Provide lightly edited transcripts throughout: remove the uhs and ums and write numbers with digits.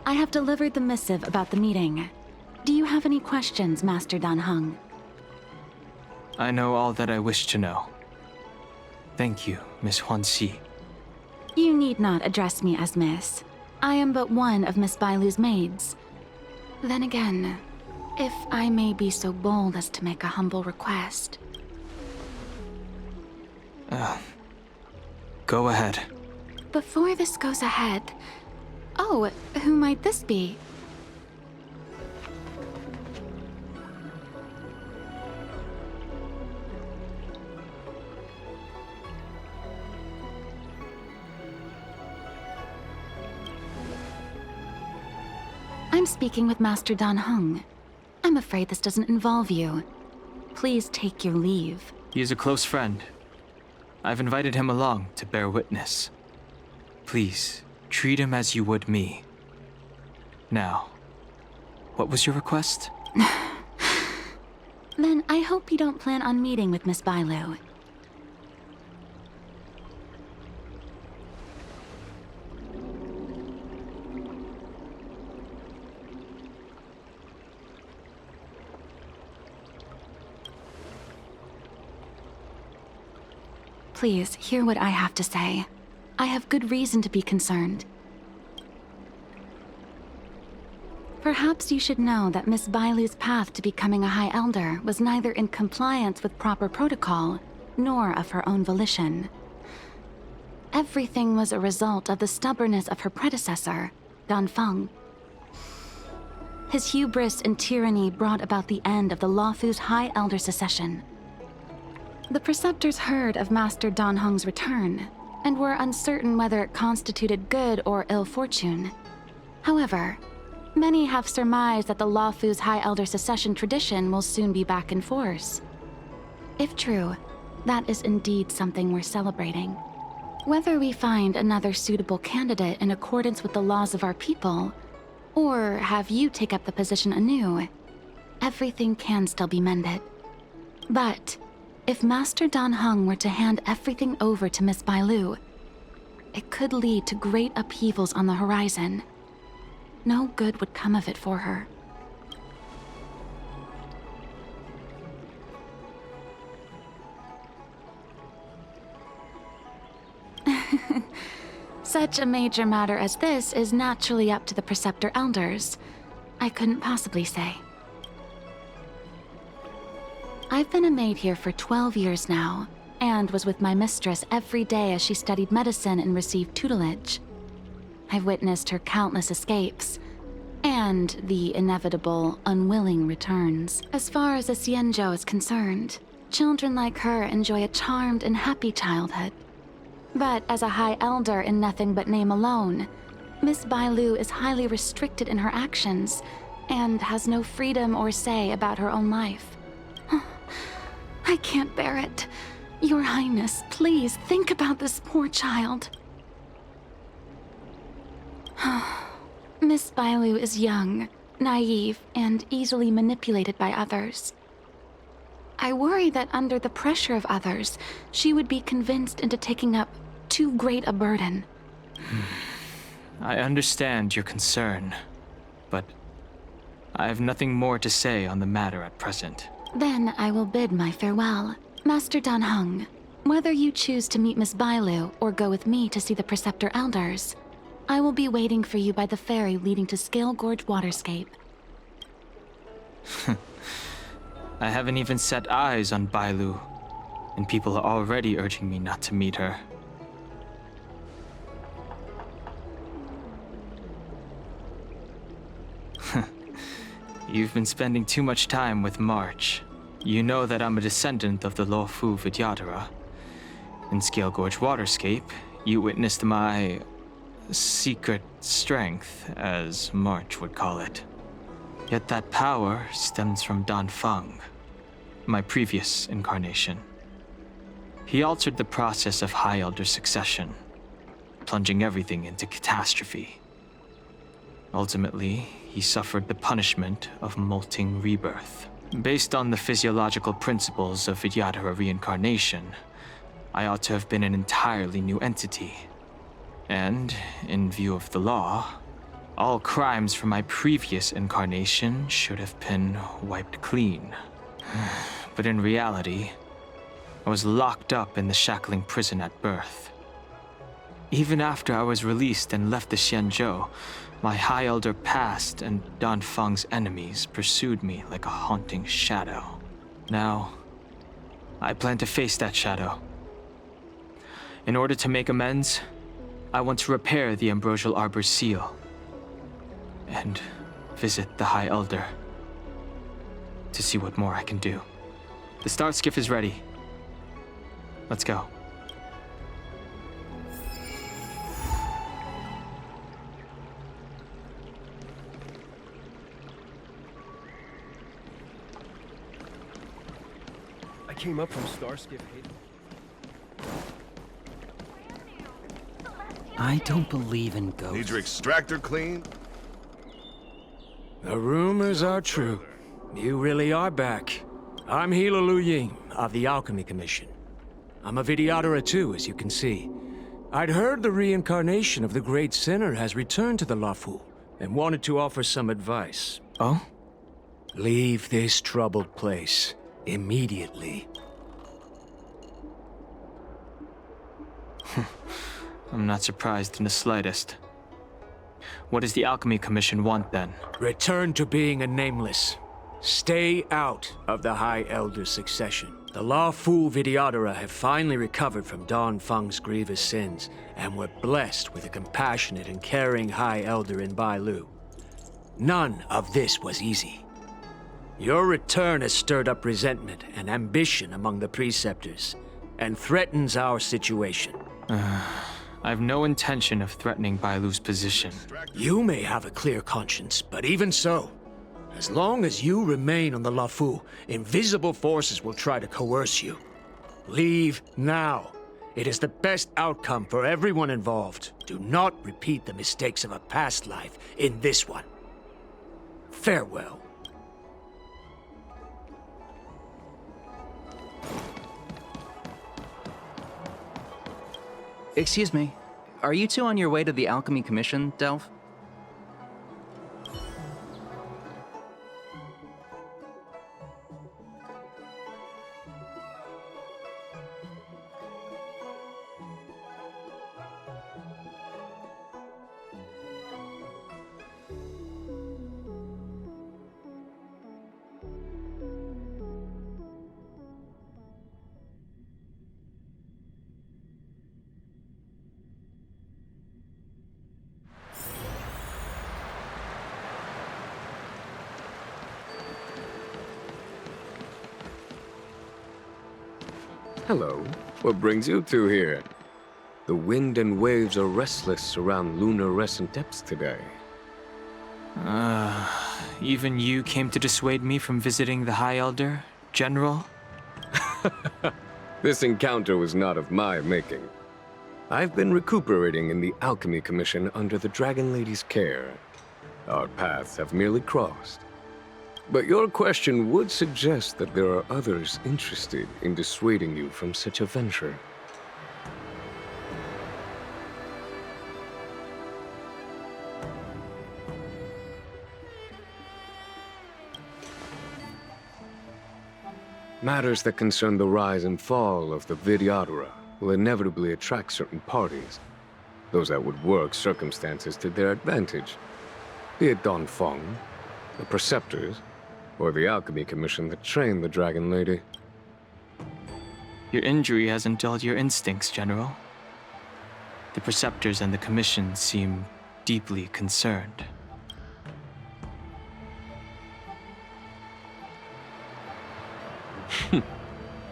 I have delivered the missive about the meeting. Do you have any questions, Master Dan Heng? I know all that I wish to know. Thank you, Miss Huanxi. You need not address me as Miss. I am but one of Miss Bailu's maids. Then again, if I may be so bold as to make a humble request. Go ahead. Before this goes ahead... Oh, who might this be? I'm speaking with Master Dan Heng. I'm afraid this doesn't involve you. Please take your leave. He is a close friend. I've invited him along to bear witness. Please, treat him as you would me. Now, what was your request? Then I hope you don't plan on meeting with Miss Bailu. Please, hear what I have to say. I have good reason to be concerned. Perhaps you should know that Miss Bailu's path to becoming a High Elder was neither in compliance with proper protocol, nor of her own volition. Everything was a result of the stubbornness of her predecessor, Dan Feng. His hubris and tyranny brought about the end of the Luofu's High Elder succession. The preceptors heard of Master Dan Heng's return, and were uncertain whether it constituted good or ill fortune. However, many have surmised that the Luofu's High Elder succession tradition will soon be back in force. If true, that is indeed something worth celebrating. Whether we find another suitable candidate in accordance with the laws of our people, or have you take up the position anew, everything can still be mended. But if Master Dan Heng were to hand everything over to Miss Bailu, it could lead to great upheavals on the horizon. No good would come of it for her. Such a major matter as this is naturally up to the Preceptor Elders. I couldn't possibly say. I've been a maid here for 12 years now, and was with my mistress every day as she studied medicine and received tutelage. I've witnessed her countless escapes, and the inevitable, unwilling returns. As far as a Xianzhou is concerned, children like her enjoy a charmed and happy childhood. But as a High Elder in nothing but name alone, Miss Bailu is highly restricted in her actions, and has no freedom or say about her own life. I can't bear it. Your Highness, please think about this poor child. Miss Bailu is young, naive, and easily manipulated by others. I worry that under the pressure of others, she would be convinced into taking up too great a burden. I understand your concern, but I have nothing more to say on the matter at present. Then I will bid my farewell. Master Dan Heng, whether you choose to meet Miss Bailu or go with me to see the Preceptor Elders, I will be waiting for you by the ferry leading to Scale Gorge Waterscape. I haven't even set eyes on Bailu, and people are already urging me not to meet her. You've been spending too much time with March. You know that I'm a descendant of the Luofu Vidyadhara. In Scale Gorge Waterscape, you witnessed my secret strength, as March would call it. Yet that power stems from Dan Feng, my previous incarnation. He altered the process of High Elder succession, plunging everything into catastrophe. Ultimately, he suffered the punishment of molting rebirth. Based on the physiological principles of Vidyadhara reincarnation, I ought to have been an entirely new entity. And, in view of the law, All crimes from my previous incarnation should have been wiped clean. But in reality, I was locked up in the shackling prison at birth. Even after I was released and left the Xianzhou, my High Elder past and Dan Feng's enemies pursued me like a haunting shadow. Now, I plan to face that shadow. In order to make amends, I want to repair the Ambrosial Arbor's seal and visit the High Elder to see what more I can do. The start skiff is ready. Let's go. I came up from Starskiff. I don't believe in ghosts. Need your extractor clean? The rumors are true. You really are back. I'm Hila Lu Ying of the Alchemy Commission. I'm a Vidyadhara too, as you can see. I'd heard the reincarnation of the Great Sinner has returned to the Luofu and wanted to offer some advice. Oh? Leave this troubled place immediately. I'm not surprised in the slightest. What does the Alchemy Commission want then? Return to being a nameless. Stay out of the High Elder's succession. The Luofu Vidyadhara have finally recovered from Dan Feng's grievous sins, and were blessed with a compassionate and caring High Elder in Bailu. None of this was easy. Your return has stirred up resentment and ambition among the preceptors, and threatens our situation. I have no intention of threatening Bailu's position. You may have a clear conscience, but even so, as long as you remain on the Luofu, invisible forces will try to coerce you. Leave now. It is the best outcome for everyone involved. Do not repeat the mistakes of a past life in this one. Farewell. Excuse me. Are you two on your way to the Alchemy Commission, Delph? Hello. What brings you two here? The wind and waves are restless around lunar-rescent depths today. Even you came to dissuade me from visiting the High Elder, General? This encounter was not of my making. I've been recuperating in the Alchemy Commission under the Dragon Lady's care. Our paths have merely crossed. But your question would suggest that there are others interested in dissuading you from such a venture. Matters that concern the rise and fall of the Vidyadhara will inevitably attract certain parties. Those that would work circumstances to their advantage. Be it Dan Feng, the Preceptors, or the Alchemy Commission that trained the Dragon Lady. Your injury hasn't dulled your instincts, General. The Preceptors and the Commission seem deeply concerned.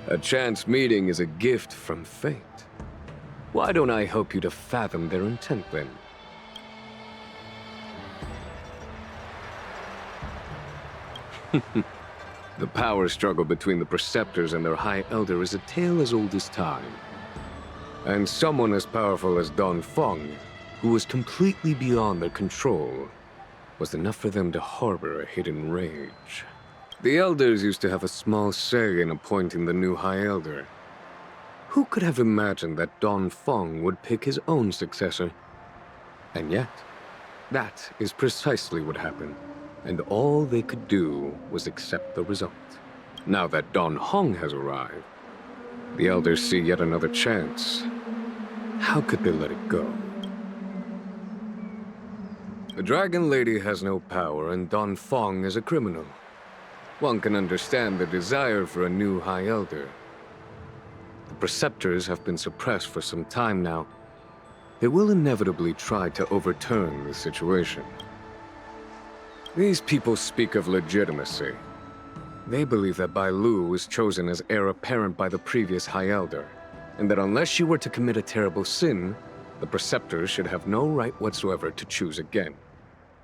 A chance meeting is a gift from fate. Why don't I help you to fathom their intent, then? The power struggle between the Preceptors and their High Elder is a tale as old as time. And someone as powerful as Dan Feng, who was completely beyond their control, was enough for them to harbor a hidden rage. The Elders used to have a small say in appointing the new High Elder. Who could have imagined that Dan Feng would pick his own successor? And yet, That is precisely what happened, and all they could do was accept the result. Now that Dan Heng has arrived, the elders see yet another chance. How could they let it go? The Dragon Lady has no power, and Dan Feng is a criminal. One can understand the desire for a new High Elder. The Preceptors have been suppressed for some time now. They will inevitably try to overturn the situation. These people speak of legitimacy. They believe that Bai Lu was chosen as heir apparent by the previous High Elder, and that unless she were to commit a terrible sin, the Preceptors should have no right whatsoever to choose again.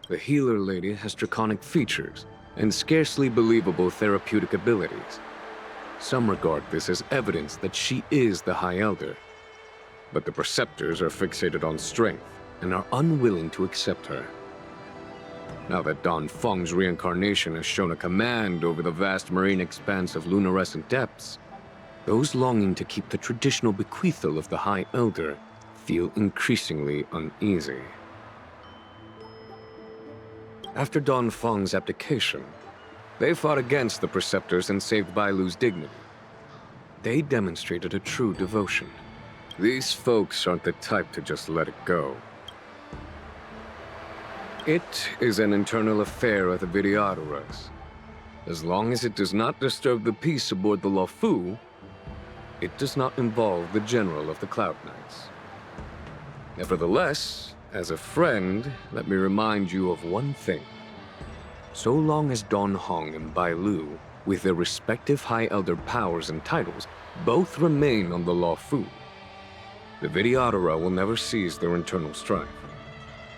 The Healer Lady has draconic features and scarcely believable therapeutic abilities. Some regard this as evidence that she is the High Elder. But the Preceptors are fixated on strength and are unwilling to accept her. Now that Dan Feng's reincarnation has shown a command over the vast marine expanse of luminescent depths, those longing to keep the traditional bequeathal of the High Elder feel increasingly uneasy. After Dan Feng's abdication, they fought against the Preceptors and saved Bai Lu's dignity. They demonstrated a true devotion. These folks aren't the type to just let it go. It is an internal affair of the Videodoras. As long as it does not disturb the peace aboard the Luofu, it does not involve the General of the Cloud Knights. Nevertheless, as a friend, let me remind you of one thing. So long as Dan Heng and Bai Lu, with their respective High Elder powers and titles, both remain on the Luofu, the Videodora will never cease their internal strife.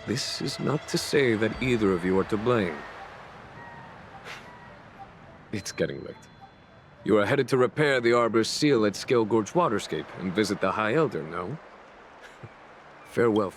This is not to say that either of you are to blame. It's getting late. You are headed to repair the Arbor's seal at Scale Gorge Waterscape and visit the High Elder, no? Farewell.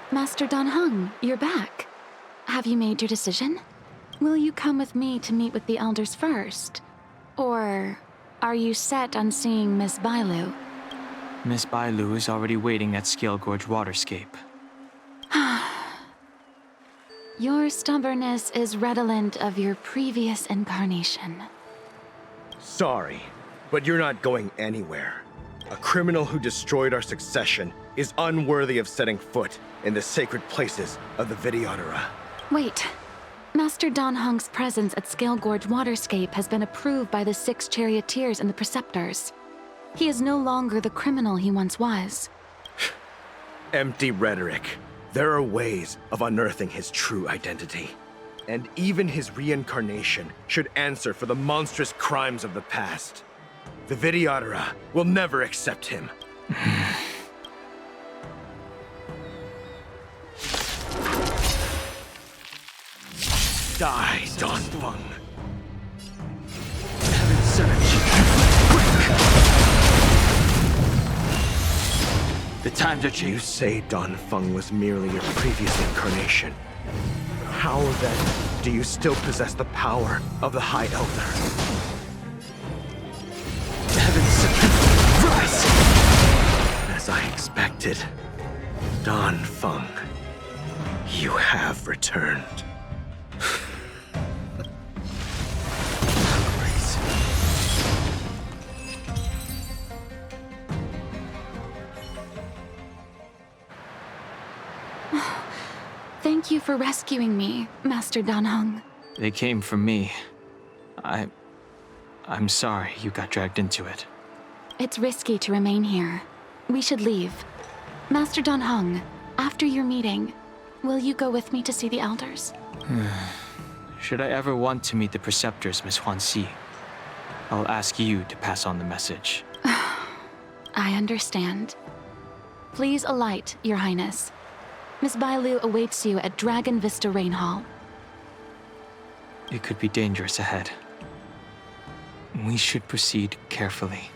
Master Dan Heng, you're back. Have you made your decision? Will you come with me to meet with the elders first? Or are you set on seeing Miss Bai Lu? Miss Bai Lu is already waiting at Scale Gorge Waterscape. Your stubbornness is redolent of your previous incarnation. Sorry, but you're not going anywhere. A criminal who destroyed our succession is unworthy of setting foot in the sacred places of the Videodora. Wait. Master Dan Heng's presence at Scale Gorge Waterscape has been approved by the 6 charioteers and the Preceptors. He is no longer the criminal he once was. Empty rhetoric. There are ways of unearthing his true identity. And even his reincarnation should answer for the monstrous crimes of the past. The Videodora will never accept him. Die, Dan Feng. Heaven search. Quick! The times are changing. You say Dan Feng was merely your previous incarnation. How then do you still possess the power of the High Elder? Heaven search. Rise! As I expected, Dan Feng, you have returned. Thank you for rescuing me, Master Dan Heng. They came for me. I'm sorry you got dragged into it. It's risky to remain here. We should leave. Master Dan Heng, after your meeting, will you go with me to see the elders? Should I ever want to meet the Preceptors, Miss Huanxi, I'll ask you to pass on the message. I understand. Please alight, Your Highness. Miss Bai Lu awaits you at Dragon Vista Rain Hall. It could be dangerous ahead. We should proceed carefully.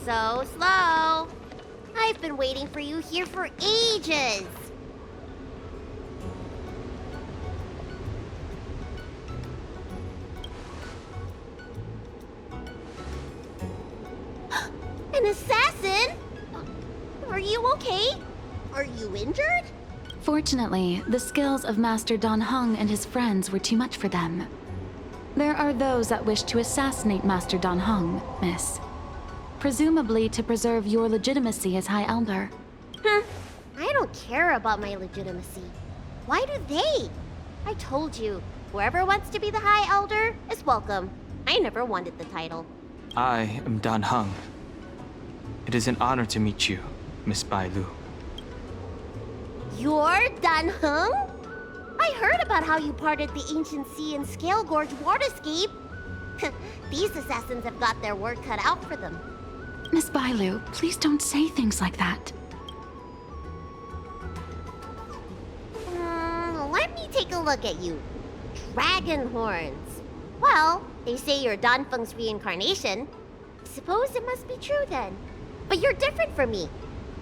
So slow. I've been waiting for you here for ages. An assassin? Are you okay? Are you injured? Fortunately, the skills of Master Dan Heng and his friends were too much for them. There are those that wish to assassinate Master Dan Heng, Miss. Presumably to preserve your legitimacy as High Elder. I don't care about my legitimacy. Why do they? I told you, whoever wants to be the High Elder is welcome. I never wanted the title. I am Dan Heng. It is an honor to meet you, Miss Bai Lu. You're Dan Heng? I heard about how you parted the ancient sea and Scale Gorge waterscape. These assassins have got their work cut out for them. Miss Bai Lu, please don't say things like that. Let me take a look at you. Dragon horns. Well, they say you're Dan Feng's reincarnation. Suppose it must be true then. But you're different from me.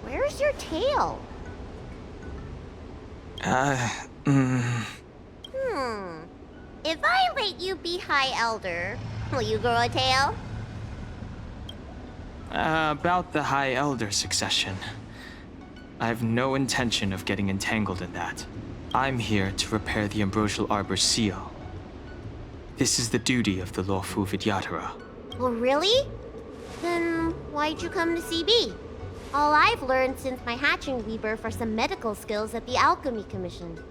Where's your tail? If I let you be High Elder, will you grow a tail? About the High Elder succession. I have no intention of getting entangled in that. I'm here to repair the Ambrosial Arbor's seal. This is the duty of the Lawfu Vidyadhara. Oh, really? Then why'd you come to CB? All I've learned since my hatching rebirth are some medical skills at the Alchemy Commission.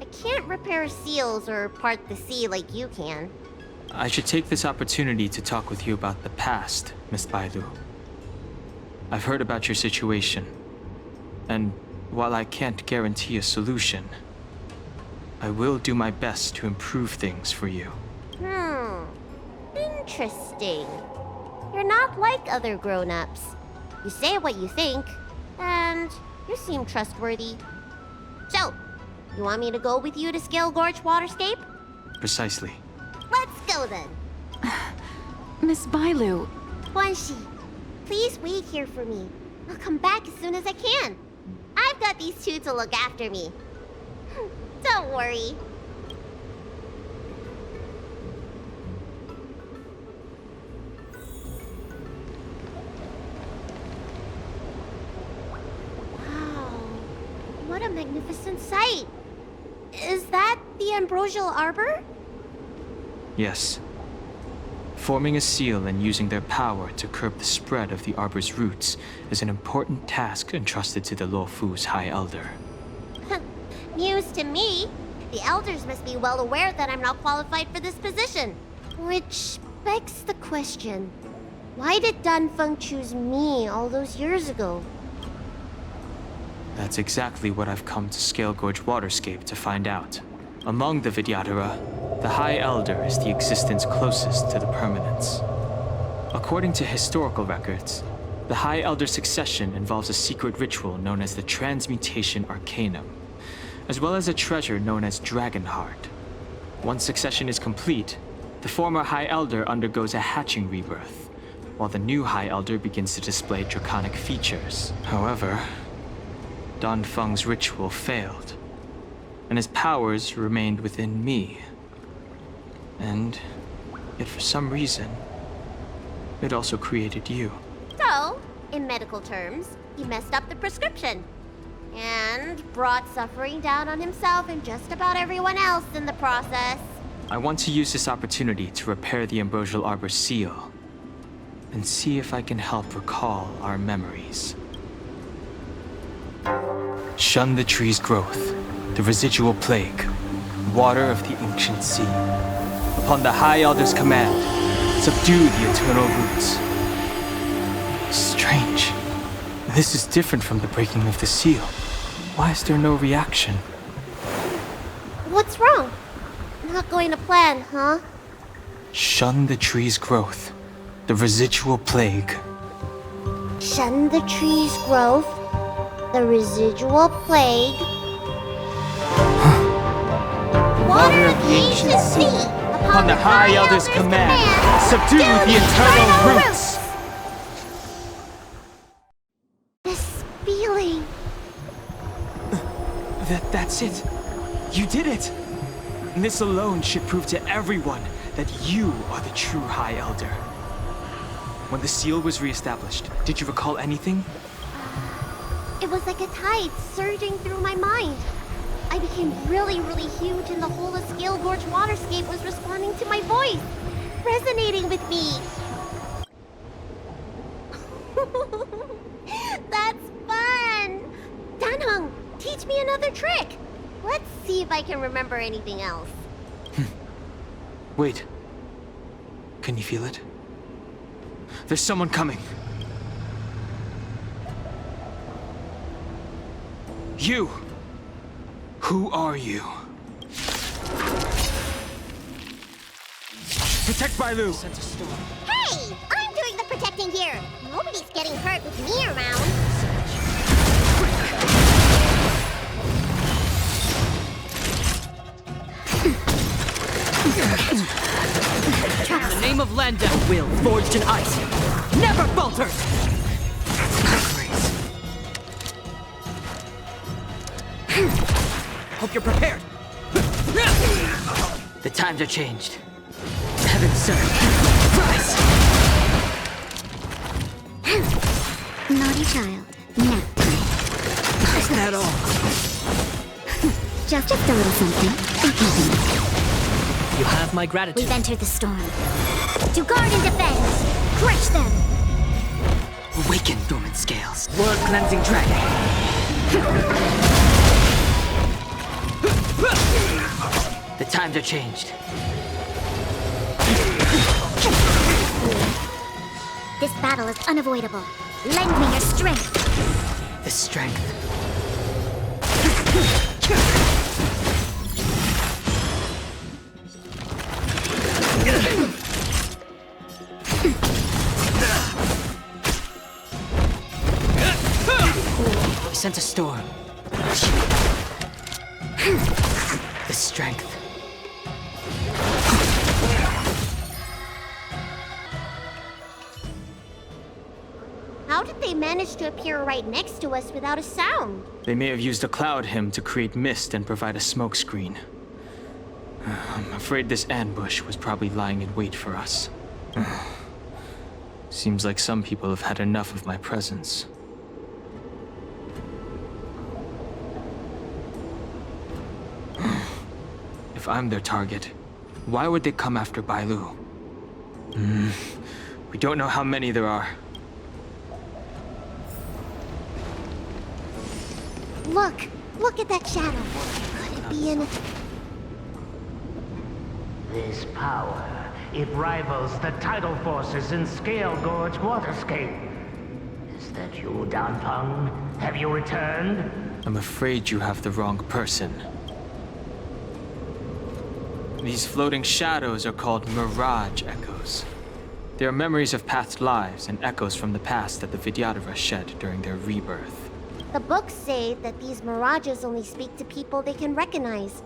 I can't repair seals or part the sea like you can. I should take this opportunity to talk with you about the past, Miss Bai Lu. I've heard about your situation, and while I can't guarantee a solution, I will do my best to improve things for you. Interesting. You're not like other grown-ups. You say what you think, and you seem trustworthy. So, you want me to go with you to Scale Gorge Waterscape? Precisely. Let's go then. Miss Bai Lu, Guanxi, please wait here for me. I'll come back as soon as I can. I've got these two to look after me. Don't worry. Wow, what a magnificent sight. Is that the Ambrosial Arbor? Yes. Forming a seal and using their power to curb the spread of the Arbor's roots is an important task entrusted to the Lawfu's High Elder. News to me. The elders must be well aware that I'm not qualified for this position. Which begs the question, why did Dan Feng choose me all those years ago? That's exactly what I've come to Scale Gorge Waterscape to find out. Among the Vidyadhara, the High Elder is the existence closest to the permanence. According to historical records, the High Elder succession involves a secret ritual known as the Transmutation Arcanum, as well as a treasure known as Dragon Heart. Once succession is complete, the former High Elder undergoes a hatching rebirth, while the new High Elder begins to display draconic features. However, Dan Feng's ritual failed, and his powers remained within me. And yet for some reason, It also created you. So, in medical terms, he messed up the prescription. And brought suffering down on himself and just about everyone else in the process. I want to use this opportunity to repair the Ambrosial Arbor's seal, and see if I can help recall our memories. Shun the tree's growth, the residual plague, water of the ancient sea. Upon the High Elder's command, subdue the eternal roots. Strange. This is different from the breaking of the seal. Why is there no reaction? What's wrong? Not going to plan, huh? Shun the tree's growth, the residual plague. Shun the tree's growth, the residual plague. Water of the ancient sea. Upon the High Elder's command, subdue the eternal roots. This feeling. That's it. You did it. And this alone should prove to everyone that you are the true High Elder. When the seal was reestablished, did you recall anything? It was like a tide surging through my mind. I became really, really huge, and the whole of Scale Gorge waterscape was responding to my voice, resonating with me. That's fun! Dan Heng, teach me another trick. Let's see if I can remember anything else. Wait. Can you feel it? There's someone coming. You! Who are you? Protect Bailu! Hey! I'm doing the protecting here. Nobody's getting hurt with me around. In the name of Landau, will forged in ice never falters! Hope you're prepared. The times are changed. Heaven, sir. Rise! Naughty child. Nap time. Is that all? Just a little something. In keeping. You have my gratitude. We've entered the storm. To guard and defend. Crush them. Awaken, dormant scales. Word cleansing dragon. The times are changed. This battle is unavoidable. Lend me your strength. The strength. I sense a storm. The strength. How did they manage to appear right next to us without a sound? They may have used a cloud hymn to create mist and provide a smoke screen. I'm afraid this ambush was probably lying in wait for us. Seems like some people have had enough of my presence. If I'm their target, why would they come after Bailu? We don't know how many there are. Look at that shadow. Could it be in... This power, it rivals the tidal forces in Scale Gorge waterscape. Is that you, Dan Heng? Have you returned? I'm afraid you have the wrong person. These floating shadows are called mirage echoes. They are memories of past lives and echoes from the past that the Vidyadhara shed during their rebirth. The books say that these mirages only speak to people they can recognize.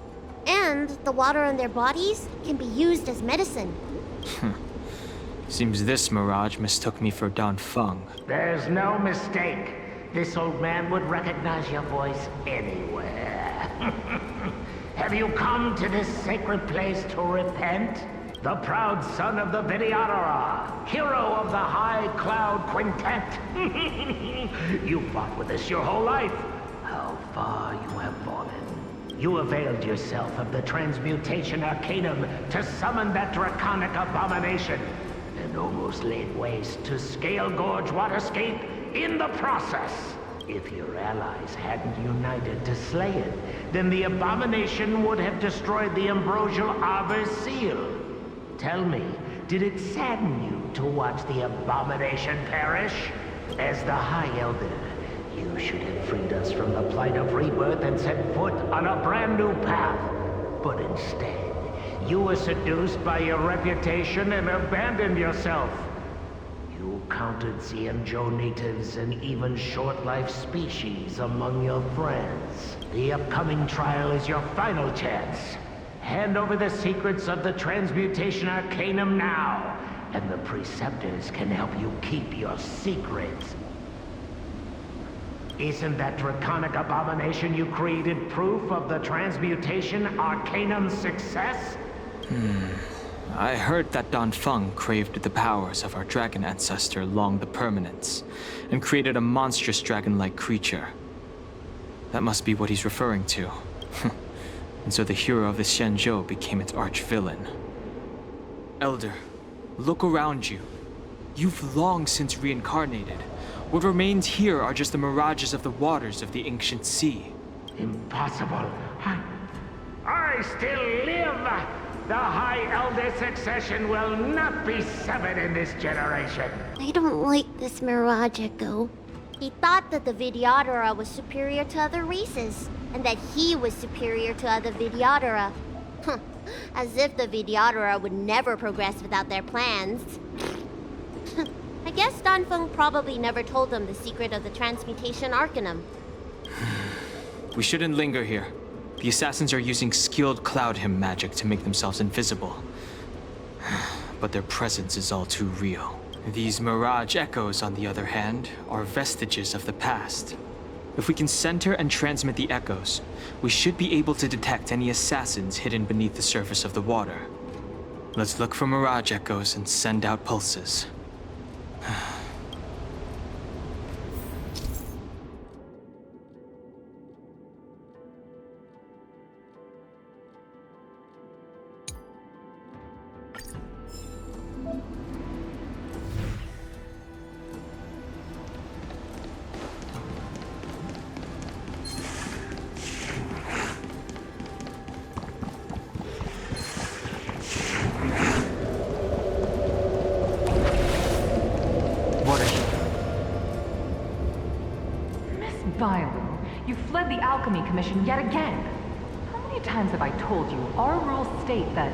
And the water on their bodies can be used as medicine. Seems this mirage mistook me for Dan Feng. There's no mistake. This old man would recognize your voice anywhere. Have you come to this sacred place to repent? the proud son of the Vidyadhara, hero of the High Cloud Quintet. You fought with us your whole life. How far you have fallen. You availed yourself of the Transmutation Arcanum to summon that draconic abomination, and almost laid waste to Scale Gorge Waterscape in the process. If your allies hadn't united to slay it, then the abomination would have destroyed the ambrosial Arbor's seal. Tell me, did it sadden you to watch the abomination perish? As the High Elder, you should have freed us from the plight of rebirth and set foot on a brand new path. But instead, you were seduced by your reputation and abandoned yourself. You counted Xianzhou natives and even short-life species among your friends. The upcoming trial is your final chance. Hand over the secrets of the Transmutation Arcanum now, and the Preceptors can help you keep your secrets. Isn't that draconic abomination you created proof of the Transmutation Arcanum's success? I heard that Dan Feng craved the powers of our dragon ancestor Long the Permanence, and created a monstrous dragon-like creature. That must be what he's referring to. And so the hero of the Xianzhou became its arch-villain. Elder, look around you. You've long since reincarnated. What remains here are just the mirages of the waters of the ancient sea. Impossible. I still live! The High Elder succession will not be severed in this generation. I don't like this Mirage Echo. He thought that the Vidyadhara was superior to other races, and that he was superior to other Vidyadhara. As if the Vidyadhara would never progress without their plans. I guess Dan Feng probably never told them the secret of the Transmutation Arcanum. We shouldn't linger here. The assassins are using skilled cloud hymn magic to make themselves invisible. But their presence is all too real. These mirage echoes, on the other hand, are vestiges of the past. If we can center and transmit the echoes, we should be able to detect any assassins hidden beneath the surface of the water. Let's look for mirage echoes and send out pulses. You fled the Alchemy Commission yet again. How many times have I told you our rules state that...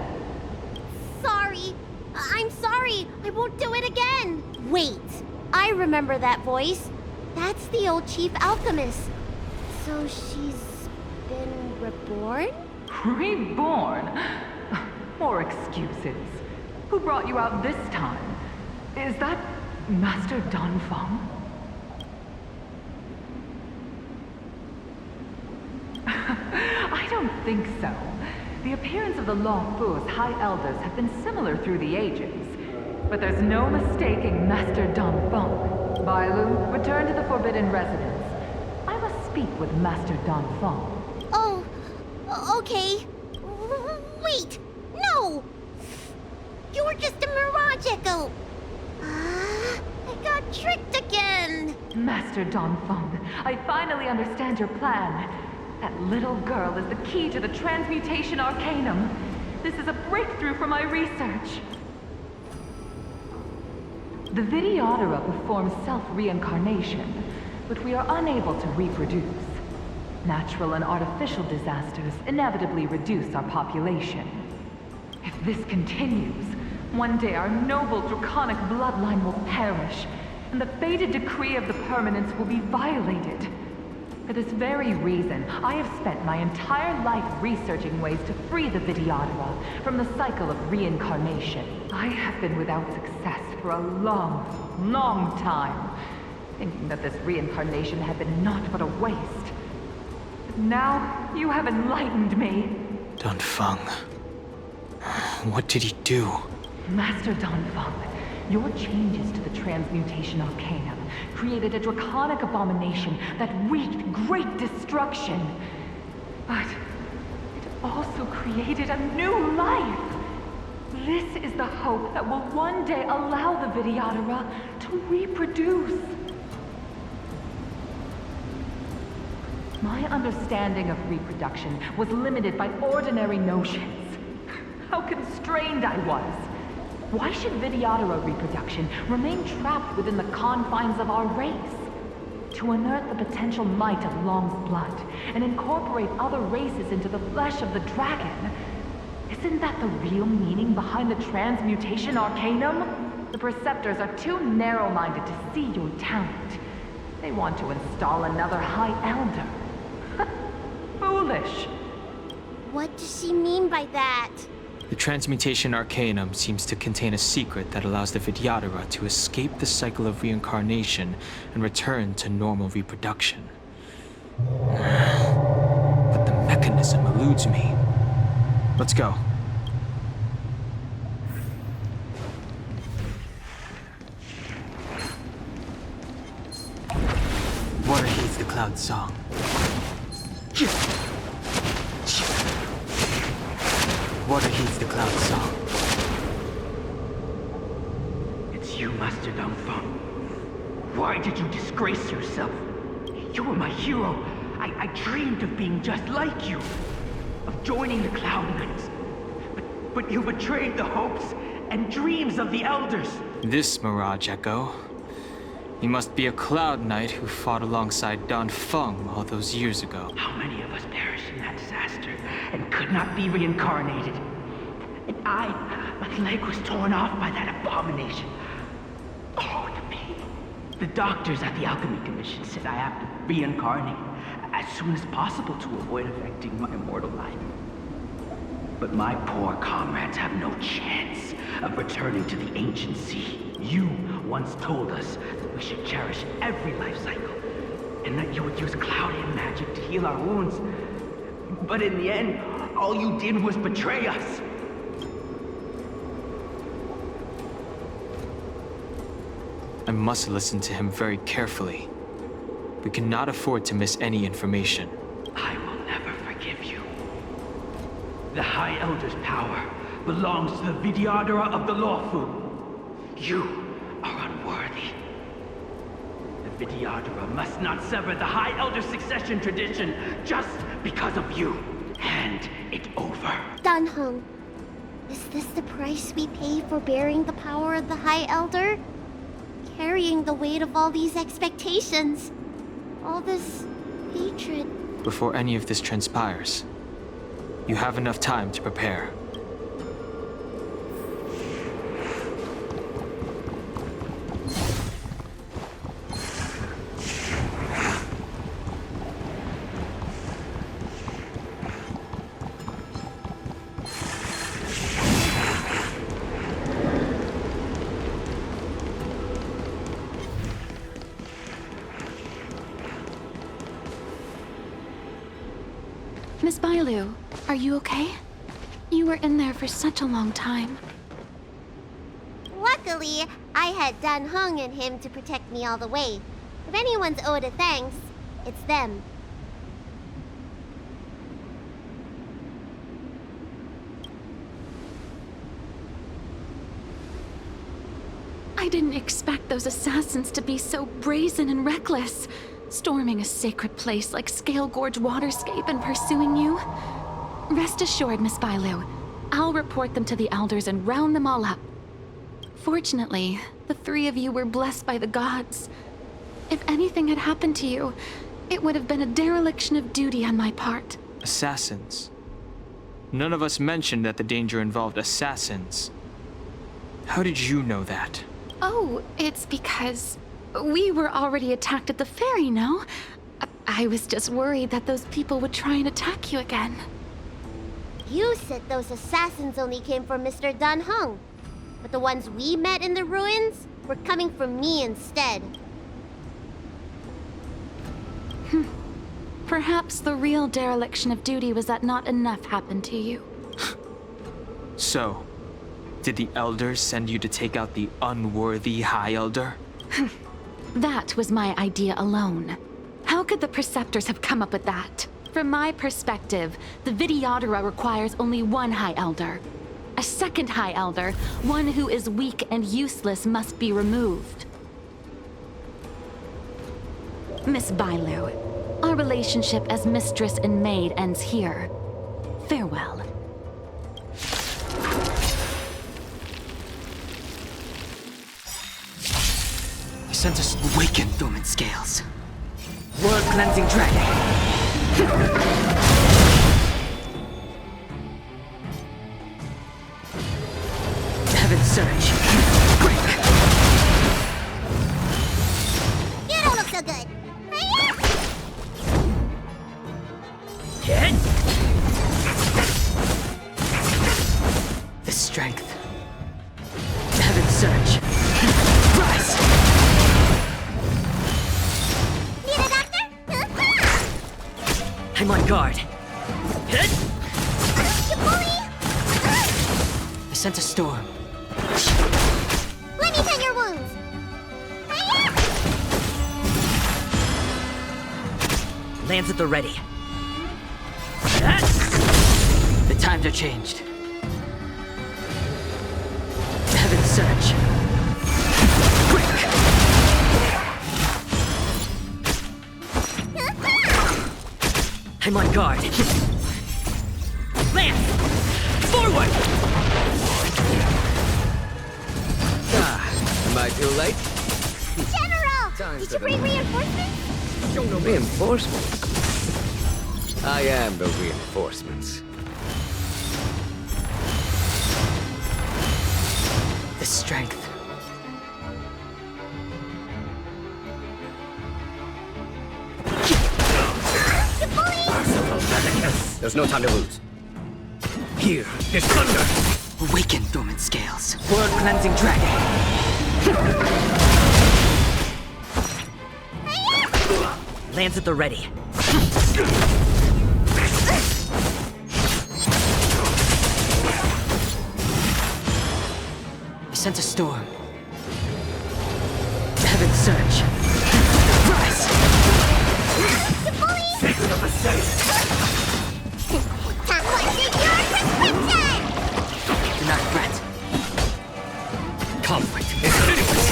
Sorry. I'm sorry. I won't do it again. Wait. I remember that voice. That's the old chief alchemist. So she's been reborn? Reborn? More excuses. Who brought you out this time? Is that Master Dan Feng? I don't think so. The appearance of the Lawfu's High Elders have been similar through the ages. But there's no mistaking Master Dan Feng. Bailu, return to the Forbidden Residence. I must speak with Master Dan Feng. Oh, okay. Wait, no! You're just a mirage echo. I got tricked again. Master Dan Feng, I finally understand your plan. That little girl is the key to the Transmutation Arcanum. This is a breakthrough for my research. The Vidyadhara performs self-reincarnation, but we are unable to reproduce. Natural and artificial disasters inevitably reduce our population. If this continues, one day our noble draconic bloodline will perish, and the fated decree of the Permanence will be violated. For this very reason, I have spent my entire life researching ways to free the Vidyadhara from the cycle of reincarnation. I have been without success for a long, long time, thinking that this reincarnation had been naught but a waste. But now, you have enlightened me. Dan Feng. What did he do? Master Dan Feng, your changes to the transmutation arcanum created a draconic abomination that wreaked great destruction. But it also created a new life. This is the hope that will one day allow the Vidyadhara to reproduce. My understanding of reproduction was limited by ordinary notions. How constrained I was. Why should Vidyadhara reproduction remain trapped within the confines of our race? To unearth the potential might of Long's blood and incorporate other races into the flesh of the dragon. Isn't that the real meaning behind the transmutation arcanum? The Preceptors are too narrow-minded to see your talent. They want to install another High Elder. Foolish. What does she mean by that? The transmutation arcanum seems to contain a secret that allows the Vidyadhara to escape the cycle of reincarnation and return to normal reproduction. But the mechanism eludes me. Let's go. Water heeds the cloud song. Water heeds the cloud song. It's you, Master Dan Feng. Why did you disgrace yourself? You were my hero. I dreamed of being just like you. Of joining the Cloud Knights. But you betrayed the hopes and dreams of the Elders. This Mirage Echo. He must be a Cloud Knight who fought alongside Dan Feng all those years ago. How many of us perished in that disaster and could not be reincarnated? And my leg was torn off by that abomination. Oh, the pain. The doctors at the Alchemy Commission said I have to reincarnate as soon as possible to avoid affecting my immortal life. But my poor comrades have no chance of returning to the ancient sea. You once told us that we should cherish every life cycle, and that you would use cloudy magic to heal our wounds. But in the end, all you did was betray us. I must listen to him very carefully. We cannot afford to miss any information. I will never forgive you. The High Elder's power belongs to the Vidyadhara of the Lawfu. You are unworthy. The Vidyadhara must not sever the High Elder succession tradition just because of you. Hand it over. Dan Heng, is this the price we pay for bearing the power of the High Elder? Carrying the weight of all these expectations. All this hatred. Before any of this transpires, you have enough time to prepare. Miss Bailu, are you okay? You were in there for such a long time. Luckily, I had Dan Heng and him to protect me all the way. If anyone's owed a thanks, it's them. I didn't expect those assassins to be so brazen and reckless, storming a sacred place like Scale Gorge Waterscape and pursuing you. Rest assured, Miss Bailu, I'll report them to the elders and round them all up. Fortunately, the three of you were blessed by the gods. If anything had happened to you, it would have been a dereliction of duty on my part. Assassins. None of us mentioned that the danger involved assassins. How did you know that? Oh, it's because we were already attacked at the ferry, no? I was just worried that those people would try and attack you again. You said those assassins only came from Mr. Dan Heng. But the ones we met in the ruins were coming from me instead. Perhaps the real dereliction of duty was that not enough happened to you. So, did the Elders send you to take out the unworthy High Elder? That was my idea alone. How could the Preceptors have come up with that? From my perspective, the Videodora requires only one High Elder. A second High Elder, one who is weak and useless, must be removed. Miss Bailu, our relationship as mistress and maid ends here. Farewell. I sent us awaken dormant scales. World cleansing dragon. Heaven surge. Break. You don't look so good. Hit. The strength. Heaven surge. Rise. Need a doctor? I'm on guard. Hit. You bully! I sent a storm. Let me tend your wounds. Lands at the ready. The times are changed. Heaven surge. Quick! I'm on guard. Land! Forward! Am I too late? General! Time Did for you bring the- reinforcements? Show no reinforcements. I am the reinforcements. The strength. There's no time to lose. Here, there's thunder! Awaken dormant scales. World cleansing dragon. Lands at the ready. I sent a storm. Heaven surge. Rise! Secret of the safe! Time to take your prescription! Do not fret. Conflict is limitless!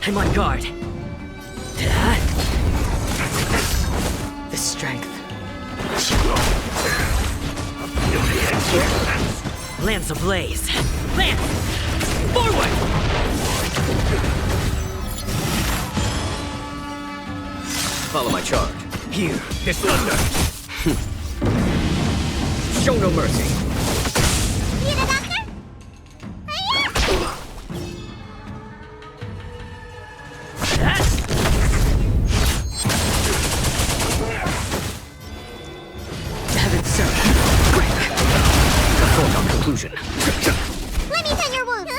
I'm on guard. The strength. Lance ablaze. Lance! Forward! Follow my charge. Here, there's thunder! Show no mercy. Need a doctor? Heaven surge. Break! A foregone conclusion. Let me tend your wounds.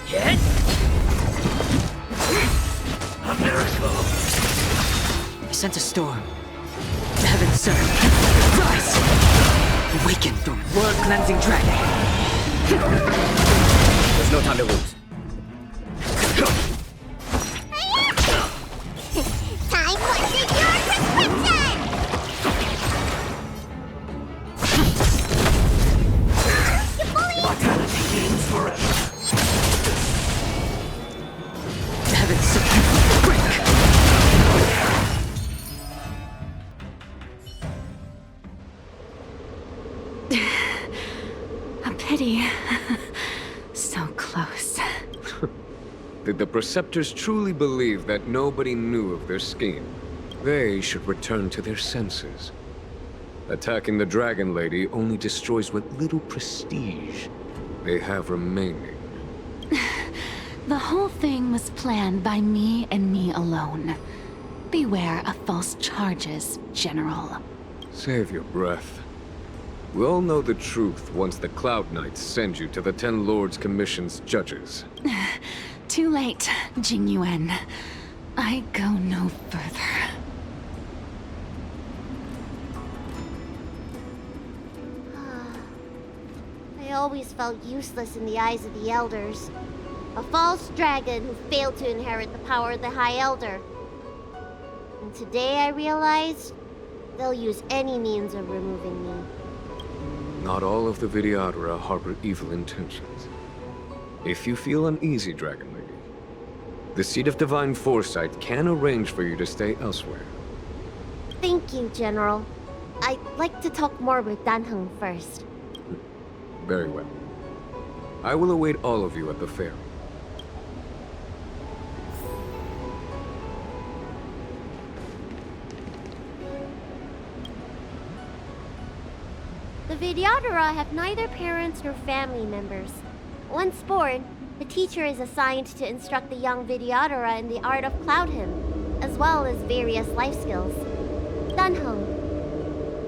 Hit! A miracle! I sent a storm. Heaven surge. Rise! Awaken dormant. World cleansing dragon. There's no time to lose. Time to take your prescription! You bully! Mortality gains forever! Heaven surge. Break! A pity. So close. Did the Preceptors truly believe that nobody knew of their scheme? They should return to their senses. Attacking the Dragon Lady only destroys what little prestige they have remaining. The whole thing was planned by me and me alone. Beware of false charges, General. Save your breath. We all know the truth once the Cloud Knights send you to the Ten Lords Commission's judges. Too late, Jing Yuan. I go no further. always felt useless in the eyes of the Elders. A false dragon who failed to inherit the power of the High Elder. And today I realized they'll use any means of removing me. Not all of the Vidyadhara harbor evil intentions. If you feel uneasy, Dragon Lady, the Seat of Divine Foresight can arrange for you to stay elsewhere. Thank you, General. I'd like to talk more with Dan Heng first. Very well. I will await all of you at the fair. The Vidyadhara have neither parents nor family members. Once born, the teacher is assigned to instruct the young Vidyadhara in the art of Cloud Hymn, as well as various life skills. Dan Heng,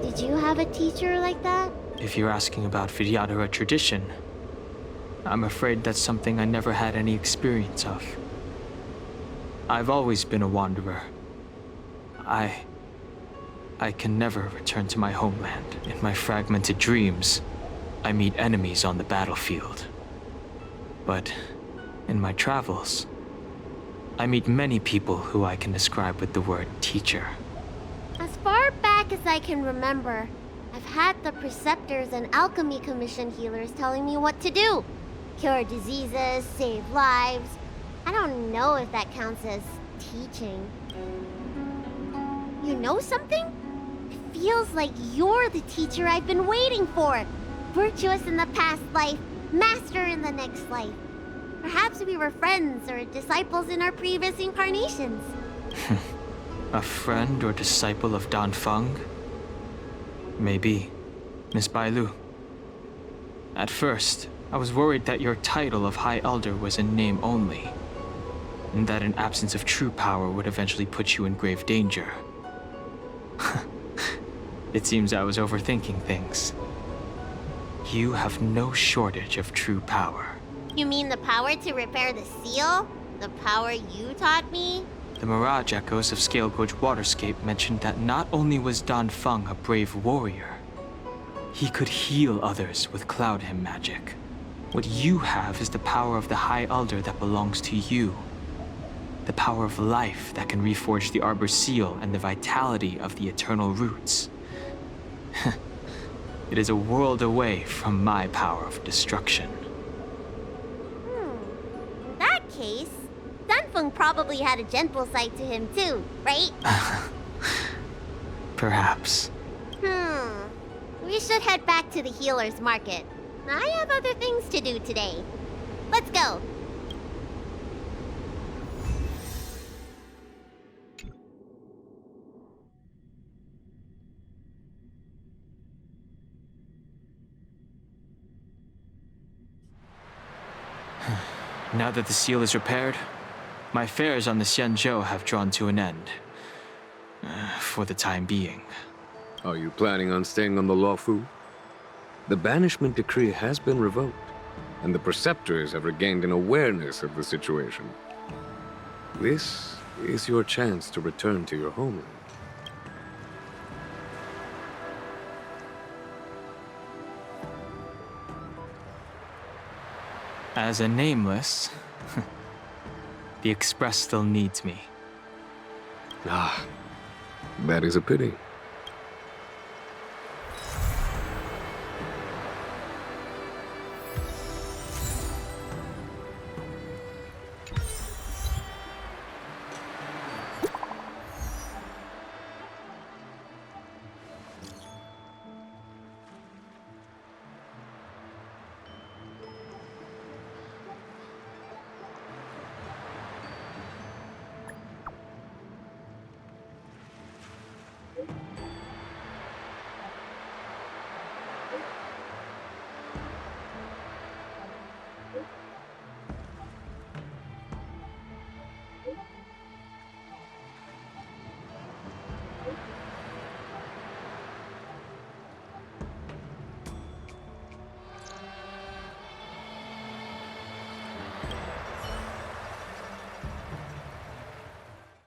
did you have a teacher like that? If you're asking about Vidyadhara tradition, I'm afraid that's something I never had any experience of. I've always been a wanderer. I can never return to my homeland. In my fragmented dreams, I meet enemies on the battlefield. But in my travels, I meet many people who I can describe with the word teacher. As far back as I can remember, I've had the Preceptors and Alchemy Commission healers telling me what to do. Cure diseases, save lives. I don't know if that counts as teaching. You know something? It feels like you're the teacher I've been waiting for. Virtuous in the past life, master in the next life. Perhaps we were friends or disciples in our previous incarnations. A friend or disciple of Dan Feng? Maybe. Miss Bailu. At first, I was worried that your title of High Elder was in name only, and that an absence of true power would eventually put you in grave danger. It seems I was overthinking things. You have no shortage of true power. You mean the power to repair the seal? The power you taught me? The Mirage Echoes of Scale Gorge Waterscape mentioned that not only was Dan Feng a brave warrior, he could heal others with Cloud Hymn magic. What you have is the power of the High Elder that belongs to you. The power of life that can reforge the Arbor's seal and the vitality of the eternal roots. It is a world away from my power of destruction. In that case, Dan Feng probably had a gentle side to him too, right? Perhaps. We should head back to the healer's market. I have other things to do today. Let's go. Now that the seal is repaired, my affairs on the Xianzhou have drawn to an end. For the time being. Are you planning on staying on the Luofu? The banishment decree has been revoked, and the Preceptors have regained an awareness of the situation. This is your chance to return to your homeland. As a nameless, the Express still needs me. Ah, that is a pity.